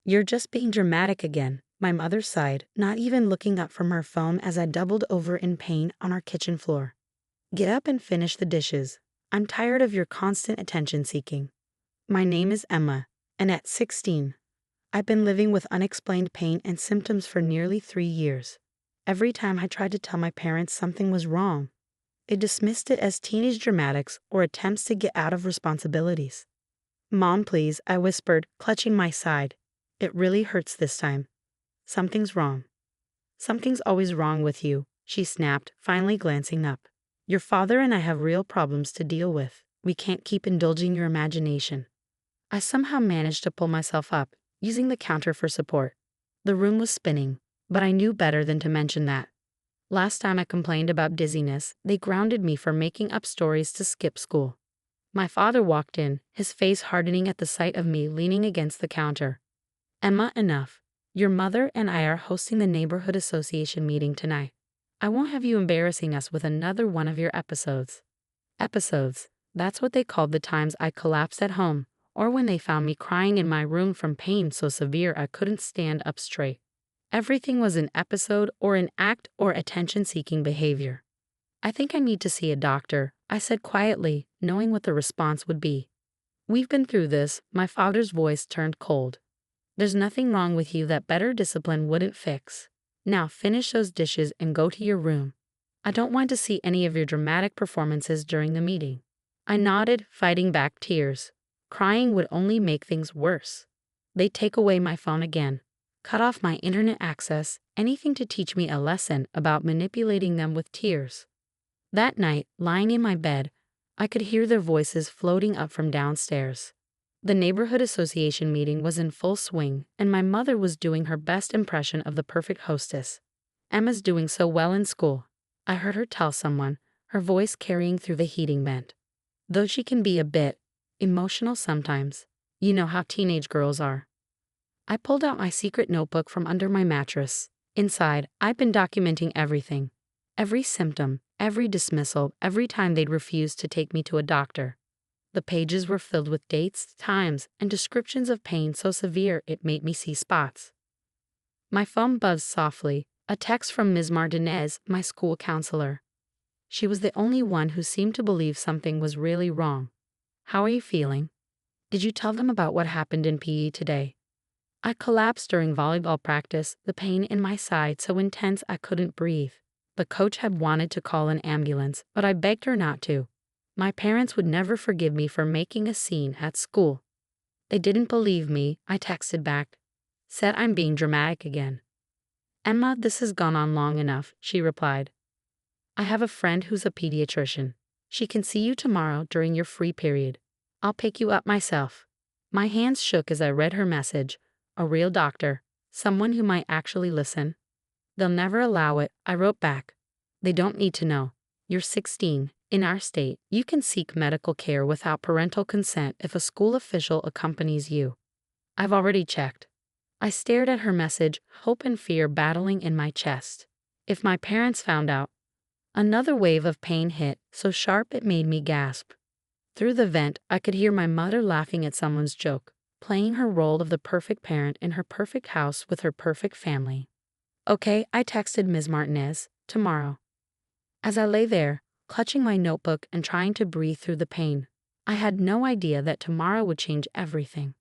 You're just being dramatic again, my mother sighed, not even looking up from her phone as I doubled over in pain on our kitchen floor. Get up and finish the dishes. I'm tired of your constant attention seeking. My name is Emma, and at 16, I've been living with unexplained pain and symptoms for nearly 3 years. Every time I tried to tell my parents something was wrong, they dismissed it as teenage dramatics or attempts to get out of responsibilities. Mom, please, I whispered, clutching my side. It really hurts this time. Something's wrong. Something's always wrong with you, she snapped, finally glancing up. Your father and I have real problems to deal with. We can't keep indulging your imagination. I somehow managed to pull myself up, using the counter for support. The room was spinning, but I knew better than to mention that. Last time I complained about dizziness, they grounded me for making up stories to skip school. My father walked in, his face hardening at the sight of me leaning against the counter. Emma, enough. Your mother and I are hosting the neighborhood association meeting tonight. I won't have you embarrassing us with another one of your episodes. Episodes, that's what they called the times I collapsed at home, or when they found me crying in my room from pain so severe I couldn't stand up straight. Everything was an episode or an act or attention-seeking behavior. I think I need to see a doctor, I said quietly, knowing what the response would be. We've been through this, my father's voice turned cold. There's nothing wrong with you that better discipline wouldn't fix. Now finish those dishes and go to your room. I don't want to see any of your dramatic performances during the meeting. I nodded, fighting back tears. Crying would only make things worse. They'd take away my phone again, cut off my internet access, anything to teach me a lesson about manipulating them with tears. That night, lying in my bed, I could hear their voices floating up from downstairs. The neighborhood association meeting was in full swing, and my mother was doing her best impression of the perfect hostess. Emma's doing so well in school, I heard her tell someone, her voice carrying through the heating vent. Though she can be a bit emotional sometimes. You know how teenage girls are. I pulled out my secret notebook from under my mattress. Inside, I'd been documenting everything. Every symptom, every dismissal, every time they'd refused to take me to a doctor. The pages were filled with dates, times, and descriptions of pain so severe it made me see spots. My phone buzzed softly, a text from Ms. Martinez, my school counselor. She was the only one who seemed to believe something was really wrong. How are you feeling? Did you tell them about what happened in PE today? I collapsed during volleyball practice, the pain in my side so intense I couldn't breathe. The coach had wanted to call an ambulance, but I begged her not to. My parents would never forgive me for making a scene at school. They didn't believe me, I texted back. Said I'm being dramatic again. Emma, this has gone on long enough, she replied. I have a friend who's a pediatrician. She can see you tomorrow during your free period. I'll pick you up myself. My hands shook as I read her message. A real doctor, someone who might actually listen. They'll never allow it, I wrote back. They don't need to know. You're 16. In our state, you can seek medical care without parental consent if a school official accompanies you. I've already checked. I stared at her message, hope and fear battling in my chest. If my parents found out, another wave of pain hit, so sharp it made me gasp. Through the vent, I could hear my mother laughing at someone's joke, playing her role of the perfect parent in her perfect house with her perfect family. Okay, I texted Ms. Martinez, tomorrow. As I lay there, clutching my notebook and trying to breathe through the pain, I had no idea that tomorrow would change everything.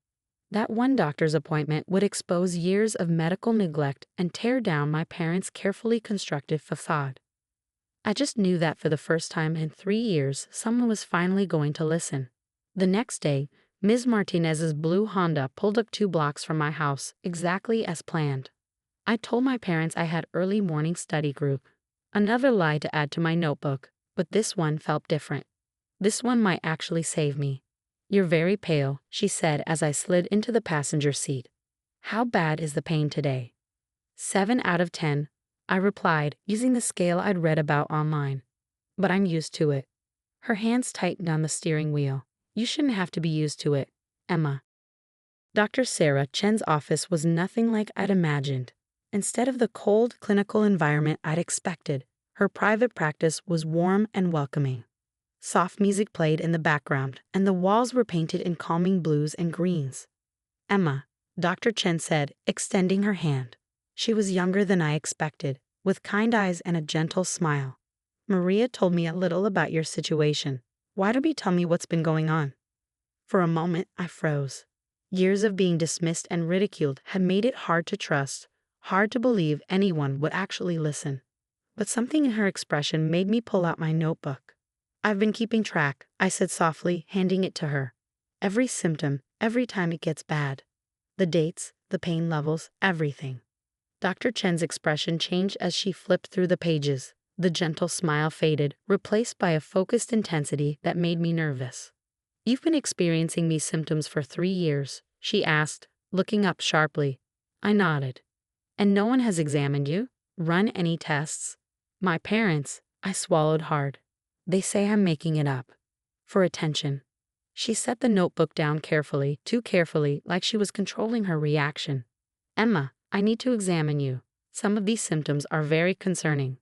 That one doctor's appointment would expose years of medical neglect and tear down my parents' carefully constructed facade. I just knew that for the first time in 3 years, someone was finally going to listen. The next day, Ms. Martinez's blue Honda pulled up 2 blocks from my house, exactly as planned. I told my parents I had early morning study group. Another lie to add to my notebook, but this one felt different. This one might actually save me. You're very pale, she said as I slid into the passenger seat. How bad is the pain today? 7 out of 10, I replied, using the scale I'd read about online. But I'm used to it. Her hands tightened on the steering wheel. You shouldn't have to be used to it, Emma. Dr. Sarah Chen's office was nothing like I'd imagined. Instead of the cold, clinical environment I'd expected, her private practice was warm and welcoming. Soft music played in the background, and the walls were painted in calming blues and greens. Emma, Dr. Chen said, extending her hand. She was younger than I expected, with kind eyes and a gentle smile. Maria told me a little about your situation. Why don't you tell me what's been going on? For a moment, I froze. Years of being dismissed and ridiculed had made it hard to trust, hard to believe anyone would actually listen. But something in her expression made me pull out my notebook. I've been keeping track, I said softly, handing it to her. Every symptom, every time it gets bad. The dates, the pain levels, everything. Dr. Chen's expression changed as she flipped through the pages. The gentle smile faded, replaced by a focused intensity that made me nervous. You've been experiencing these symptoms for 3 years, she asked, looking up sharply. I nodded. And no one has examined you? Run any tests? My parents, I swallowed hard. They say I'm making it up. For attention. She set the notebook down carefully, too carefully, like she was controlling her reaction. Emma, I need to examine you. Some of these symptoms are very concerning.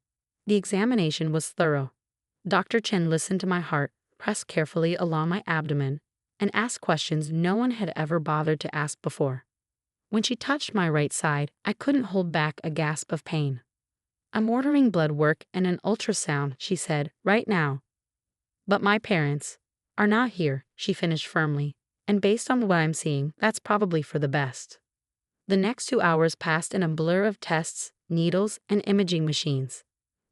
The examination was thorough. Dr. Chen listened to my heart, pressed carefully along my abdomen, and asked questions no one had ever bothered to ask before. When she touched my right side, I couldn't hold back a gasp of pain. I'm ordering blood work and an ultrasound, she said, right now. But my parents are not here, she finished firmly, and based on what I'm seeing, that's probably for the best. The next 2 hours passed in a blur of tests, needles, and imaging machines.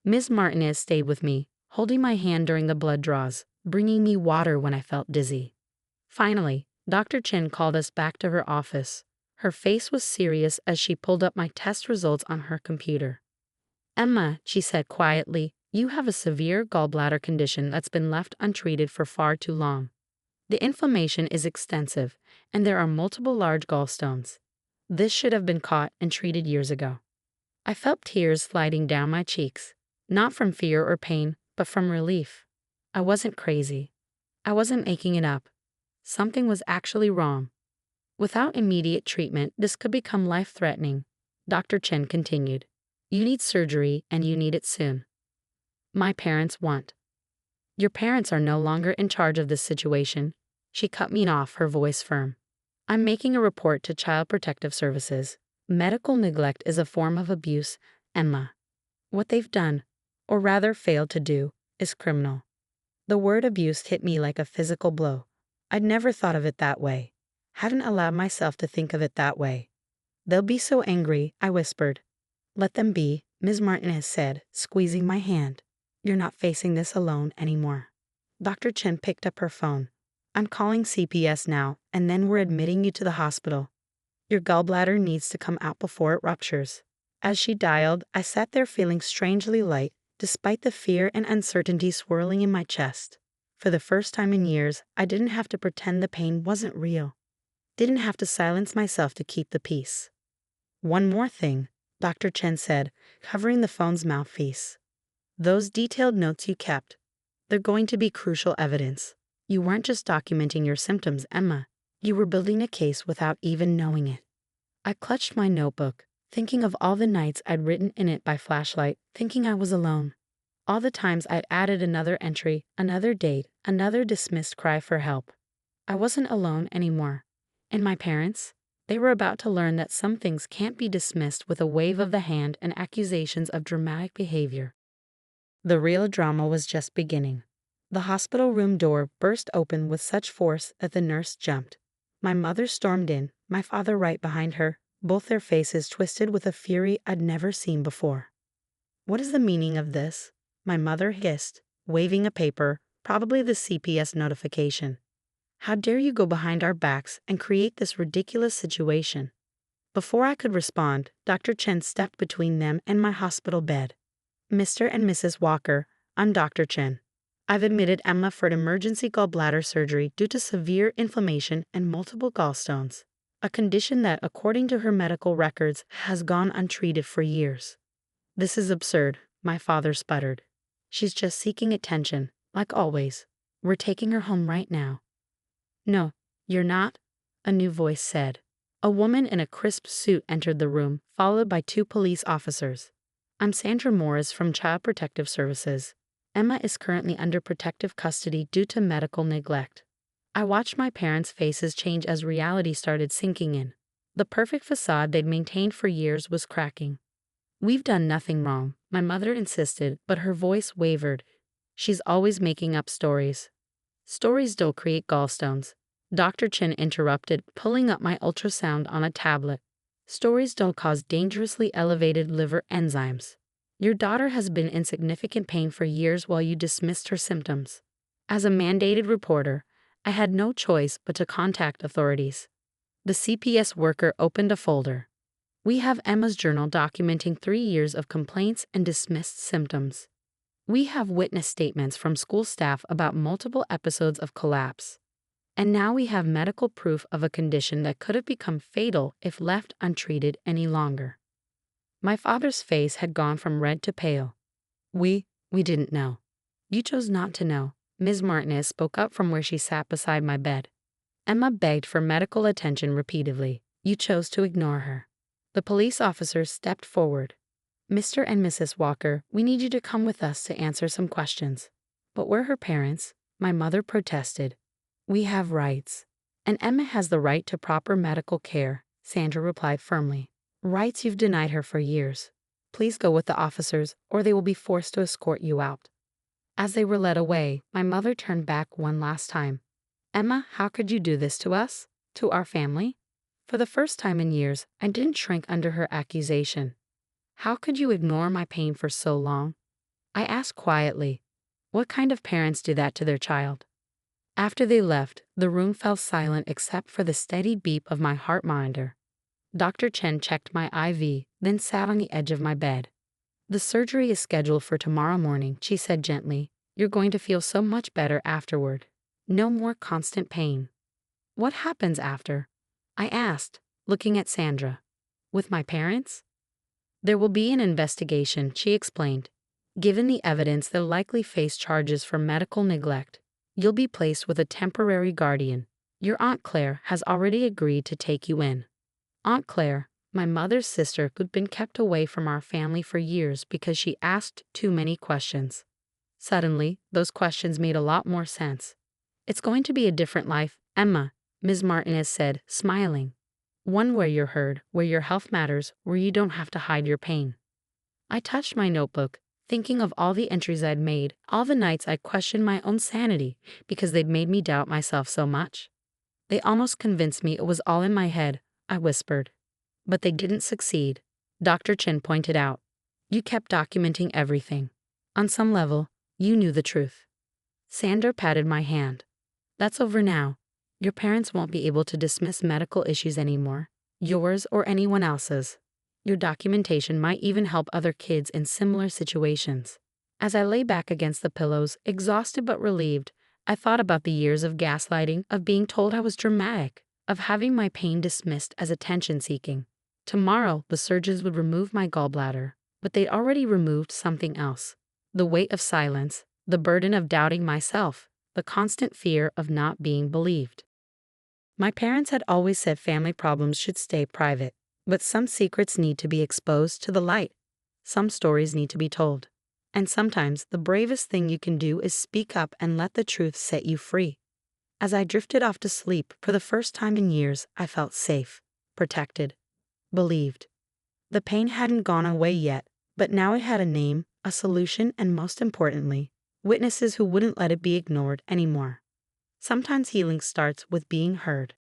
Ms. Martinez stayed with me, holding my hand during the blood draws, bringing me water when I felt dizzy. Finally, Dr. Chen called us back to her office. Her face was serious as she pulled up my test results on her computer. Emma, she said quietly, you have a severe gallbladder condition that's been left untreated for far too long. The inflammation is extensive, and there are multiple large gallstones. This should have been caught and treated years ago. I felt tears sliding down my cheeks, not from fear or pain, but from relief. I wasn't crazy. I wasn't making it up. Something was actually wrong. Without immediate treatment, this could become life-threatening, Dr. Chen continued. You need surgery, and you need it soon. My parents want. Your parents are no longer in charge of this situation. She cut me off, her voice firm. I'm making a report to Child Protective Services. Medical neglect is a form of abuse, Emma. What they've done, or rather failed to do, is criminal. The word abuse hit me like a physical blow. I'd never thought of it that way. Hadn't allowed myself to think of it that way. They'll be so angry, I whispered. Let them be, Ms. Martinez said, squeezing my hand. You're not facing this alone anymore. Dr. Chen picked up her phone. I'm calling CPS now, and then we're admitting you to the hospital. Your gallbladder needs to come out before it ruptures. As she dialed, I sat there feeling strangely light, despite the fear and uncertainty swirling in my chest. For the first time in years, I didn't have to pretend the pain wasn't real. Didn't have to silence myself to keep the peace. One more thing, Dr. Chen said, covering the phone's mouthpiece. Those detailed notes you kept, they're going to be crucial evidence. You weren't just documenting your symptoms, Emma. You were building a case without even knowing it. I clutched my notebook, thinking of all the nights I'd written in it by flashlight, thinking I was alone. All the times I'd added another entry, another date, another dismissed cry for help. I wasn't alone anymore. And my parents? They were about to learn that some things can't be dismissed with a wave of the hand and accusations of dramatic behavior. The real drama was just beginning. The hospital room door burst open with such force that the nurse jumped. My mother stormed in, my father right behind her, both their faces twisted with a fury I'd never seen before. What is the meaning of this? My mother hissed, waving a paper, probably the CPS notification. How dare you go behind our backs and create this ridiculous situation? Before I could respond, Dr. Chen stepped between them and my hospital bed. Mr. and Mrs. Walker, I'm Dr. Chen. I've admitted Emma for emergency gallbladder surgery due to severe inflammation and multiple gallstones, a condition that, according to her medical records, has gone untreated for years. This is absurd, my father sputtered. She's just seeking attention, like always. We're taking her home right now. No, you're not, a new voice said. A woman in a crisp suit entered the room, followed by 2 police officers. I'm Sandra Morris from Child Protective Services. Emma is currently under protective custody due to medical neglect. I watched my parents' faces change as reality started sinking in. The perfect facade they'd maintained for years was cracking. "We've done nothing wrong," my mother insisted, but her voice wavered. "She's always making up stories." "Stories don't create gallstones," Dr. Chin interrupted, pulling up my ultrasound on a tablet. "Stories don't cause dangerously elevated liver enzymes. Your daughter has been in significant pain for years while you dismissed her symptoms." As a mandated reporter, I had no choice but to contact authorities. The CPS worker opened a folder. "We have Emma's journal documenting 3 years of complaints and dismissed symptoms. We have witness statements from school staff about multiple episodes of collapse. And now we have medical proof of a condition that could have become fatal if left untreated any longer." My father's face had gone from red to pale. We didn't know." "You chose not to know." Ms. Martinez spoke up from where she sat beside my bed. "Emma begged for medical attention repeatedly. You chose to ignore her." The police officer stepped forward. "Mr. and Mrs. Walker, we need you to come with us to answer some questions." "But we're her parents," my mother protested. "We have rights. And Emma has the right to proper medical care," Sandra replied firmly. "Rights you've denied her for years. Please go with the officers, or they will be forced to escort you out." As they were led away, my mother turned back one last time. "Emma, how could you do this to us? To our family?" For the first time in years, I didn't shrink under her accusation. "How could you ignore my pain for so long?" I asked quietly. What kind of parents do that to their child? After they left, the room fell silent except for the steady beep of my heart monitor. Dr. Chen checked my IV, then sat on the edge of my bed. "The surgery is scheduled for tomorrow morning," she said gently. "You're going to feel so much better afterward. No more constant pain." "What happens after?" I asked, looking at Sandra. "With my parents?" "There will be an investigation," she explained. "Given the evidence, they'll likely face charges for medical neglect. You'll be placed with a temporary guardian. Your Aunt Claire has already agreed to take you in." Aunt Claire, my mother's sister who'd been kept away from our family for years because she asked too many questions. Suddenly, those questions made a lot more sense. "It's going to be a different life, Emma," Ms. Martinez said, smiling. "One where you're heard, where your health matters, where you don't have to hide your pain." I touched my notebook, thinking of all the entries I'd made, all the nights I'd questioned my own sanity because they'd made me doubt myself so much. "They almost convinced me it was all in my head," I whispered. "But they didn't succeed," Dr. Chin pointed out. "You kept documenting everything. On some level, you knew the truth." Sandra patted my hand. "That's over now. Your parents won't be able to dismiss medical issues anymore, yours or anyone else's. Your documentation might even help other kids in similar situations." As I lay back against the pillows, exhausted but relieved, I thought about the years of gaslighting, of being told I was dramatic, of having my pain dismissed as attention-seeking. Tomorrow, the surgeons would remove my gallbladder, but they'd already removed something else. The weight of silence, the burden of doubting myself, the constant fear of not being believed. My parents had always said family problems should stay private, but some secrets need to be exposed to the light. Some stories need to be told. And sometimes the bravest thing you can do is speak up and let the truth set you free. As I drifted off to sleep, for the first time in years, I felt safe, protected, believed. The pain hadn't gone away yet, but now it had a name, a solution, and most importantly, witnesses who wouldn't let it be ignored anymore. Sometimes healing starts with being heard.